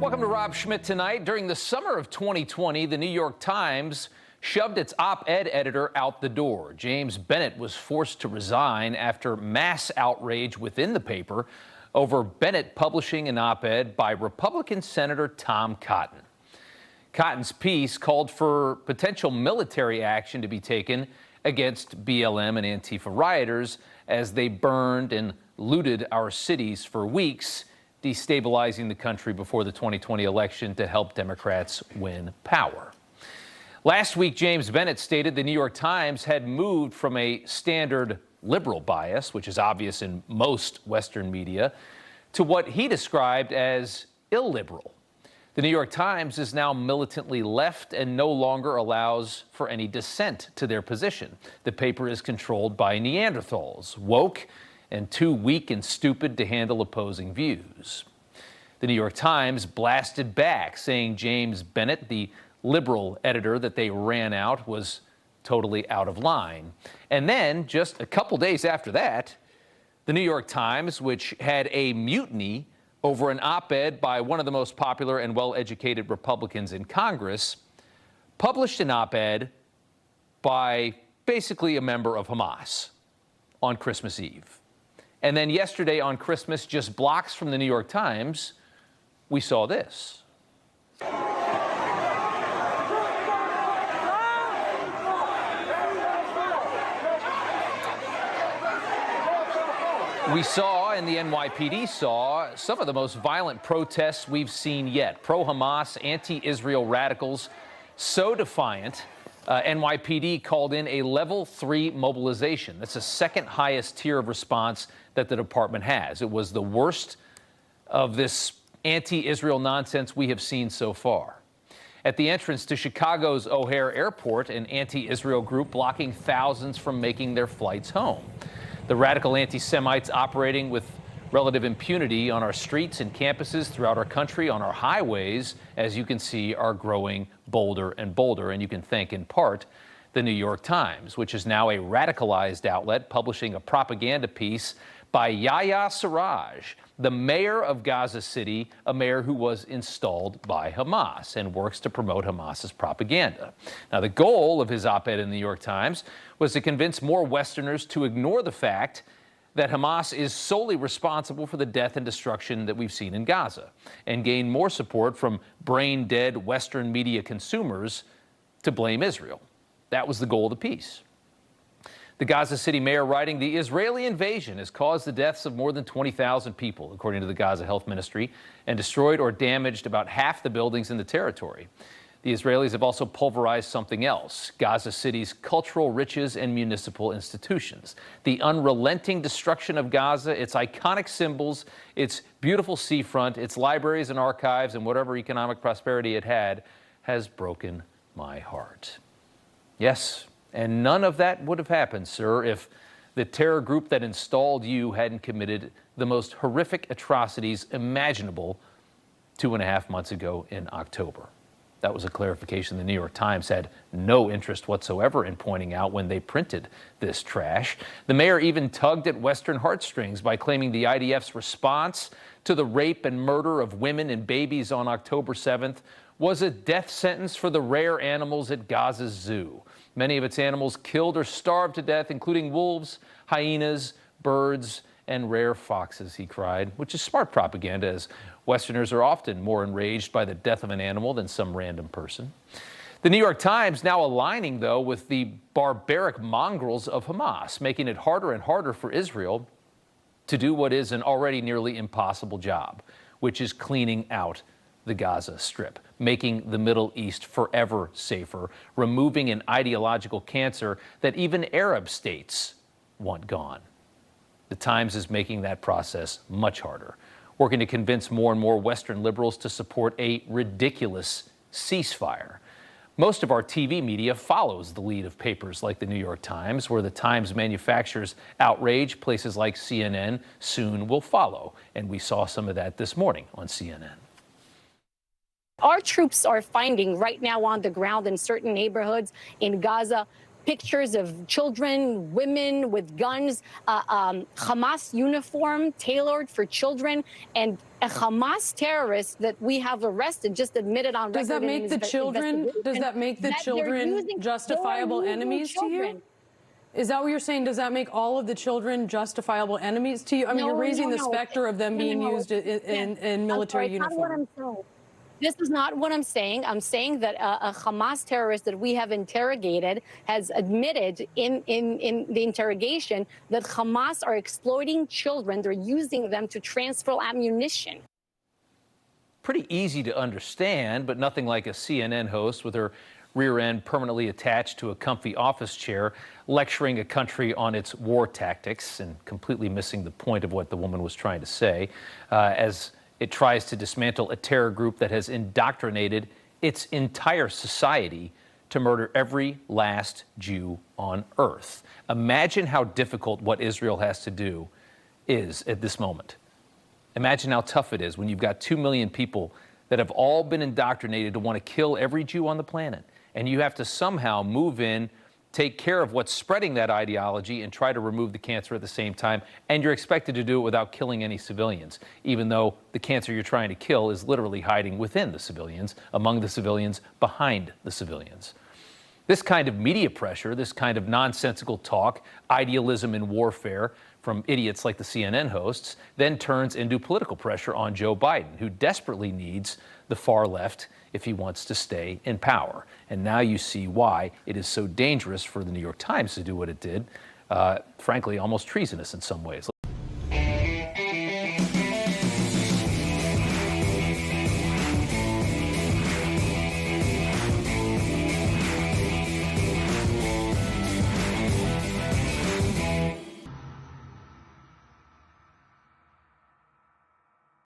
Welcome to Rob Schmitt Tonight. During the summer of 2020, the New York Times shoved its op-ed editor out the door. James Bennett was forced to resign after mass outrage within the paper over Bennett publishing an op-ed by Republican Senator Tom Cotton. Cotton's piece called for potential military action to be taken against BLM and Antifa rioters as they burned and looted our cities for weeks, destabilizing the country before the 2020 election to help Democrats win power. Last week, James Bennett stated the New York Times had moved from a standard liberal bias, which is obvious in most Western media, to what he described as illiberal. The New York Times is now militantly left and no longer allows for any dissent to their position. The paper is controlled by Neanderthals, woke and too weak and stupid to handle opposing views. The New York Times blasted back, saying James Bennett, the liberal editor that they ran out, was totally out of line. And then, just a couple days after that, the New York Times, which had a mutiny over an op-ed by one of the most popular and well-educated Republicans in Congress, published an op-ed by basically a member of Hamas on Christmas Eve. And then yesterday on Christmas, just blocks from the New York Times, we saw this. We saw, and the NYPD saw, some of the most violent protests we've seen yet. Pro-Hamas, anti-Israel radicals, so defiant, NYPD called in a level 3 mobilization. That's the second highest tier of response that the department has. It was the worst of this anti-Israel nonsense we have seen so far. At the entrance to Chicago's O'Hare Airport, an anti-Israel group blocking thousands from making their flights home. The radical anti-Semites operating with relative impunity on our streets and campuses throughout our country, on our highways, as you can see, are growing bolder and bolder. And you can thank, in part, the New York Times, which is now a radicalized outlet publishing a propaganda piece by Yahya Sarraj, the mayor of Gaza City, a mayor who was installed by Hamas and works to promote Hamas's propaganda. Now, the goal of his op-ed in the New York Times was to convince more Westerners to ignore the fact that Hamas is solely responsible for the death and destruction that we've seen in Gaza, and gain more support from brain-dead Western media consumers to blame Israel. That was the goal of the piece. The Gaza City mayor writing, the Israeli invasion has caused the deaths of more than 20,000 people, according to the Gaza Health Ministry, and destroyed or damaged about half the buildings in the territory. The Israelis have also pulverized something else, Gaza City's cultural riches and municipal institutions. The unrelenting destruction of Gaza, its iconic symbols, its beautiful seafront, its libraries and archives, and whatever economic prosperity it had, has broken my heart. Yes, and none of that would have happened, sir, if the terror group that installed you hadn't committed the most horrific atrocities imaginable 2.5 months ago in October. That was a clarification the New York Times had no interest whatsoever in pointing out when they printed this trash. The mayor even tugged at Western heartstrings by claiming the IDF's response to the rape and murder of women and babies on October 7th was a death sentence for the rare animals at Gaza's zoo. Many of its animals killed or starved to death, including wolves, hyenas, birds, and rare foxes, he cried, which is smart propaganda, as Westerners are often more enraged by the death of an animal than some random person. The New York Times now aligning, though, with the barbaric mongrels of Hamas, making it harder and harder for Israel to do what is an already nearly impossible job, which is cleaning out the Gaza Strip, making the Middle East forever safer, removing an ideological cancer that even Arab states want gone. The Times is making that process much harder, working to convince more and more Western liberals to support a ridiculous ceasefire. Most of our TV media follows the lead of papers like the New York Times, where the Times manufactures outrage. Places like CNN soon will follow, and we saw some of that this morning on CNN. Our troops are finding right now on the ground in certain neighborhoods in Gaza pictures of children, women with guns, Hamas uniform tailored for children, and a Hamas terrorist that we have arrested just admitted on record. Does that make the children? Does that make the children justifiable enemies to you? Is that what you're saying? Does that make all of the children justifiable enemies to you? I mean, you're raising the specter of them being used in military uniform. This is not what I'm saying. I'm saying that a Hamas terrorist that we have interrogated has admitted in the interrogation that Hamas are exploiting children. They're using them to transfer ammunition. Pretty easy to understand, but nothing like a CNN host with her rear end permanently attached to a comfy office chair, lecturing a country on its war tactics and completely missing the point of what the woman was trying to say, as it tries to dismantle a terror group that has indoctrinated its entire society to murder every last Jew on earth. Imagine how difficult what Israel has to do is at this moment. Imagine how tough it is when you've got 2 million people that have all been indoctrinated to want to kill every Jew on the planet. And you have to somehow move in, take care of what's spreading that ideology, and try to remove the cancer at the same time. And you're expected to do it without killing any civilians, even though the cancer you're trying to kill is literally hiding within the civilians, among the civilians, behind the civilians. This kind of media pressure, this kind of nonsensical talk, idealism in warfare from idiots like the CNN hosts, then turns into political pressure on Joe Biden, who desperately needs the far left if he wants to stay in power. And now you see why it is so dangerous for the New York Times to do what it did, frankly, almost treasonous in some ways.